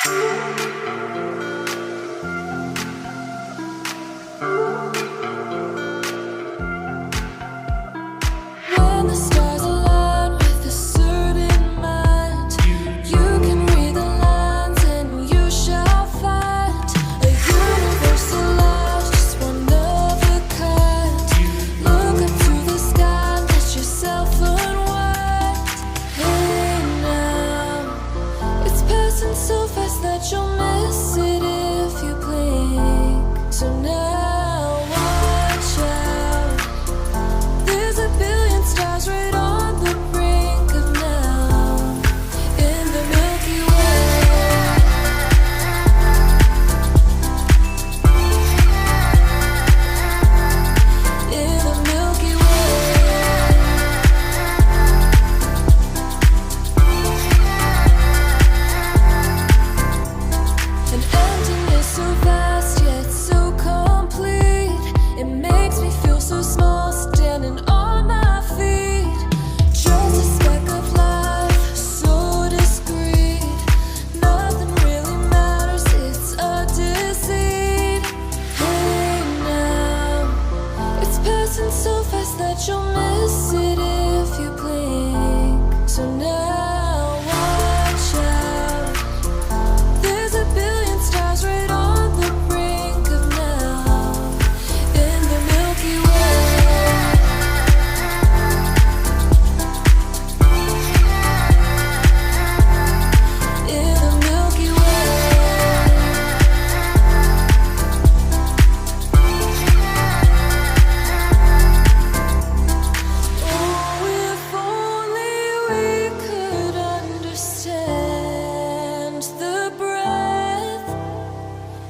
When the stars align with a certain mind, you can read the lines and you shall find a universal love, just one of a kind. Look up to the sky, let yourself unwind. Hey now, it's passing so fast that you'll miss it if you blink. So now watch out. There's a billion stars right on the brink of now in the Milky Way. In the Milky Way. An emptiness so vast yet so complete. It makes me feel so small standing on my feet. Just a speck of life, so discreet. Nothing really matters, it's a deceit. Hey now, it's passing so fast that you'll miss it if you blink. So now watch out. There's a billion stars right on the brink of now in the Milky Way. In the Milky Way. Oh, if only we could understand the breath.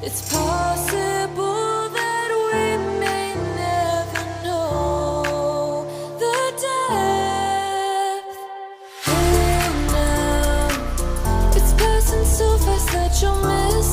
It's possible that we may never know the depth. Hey now, it's passing so fast that you'll miss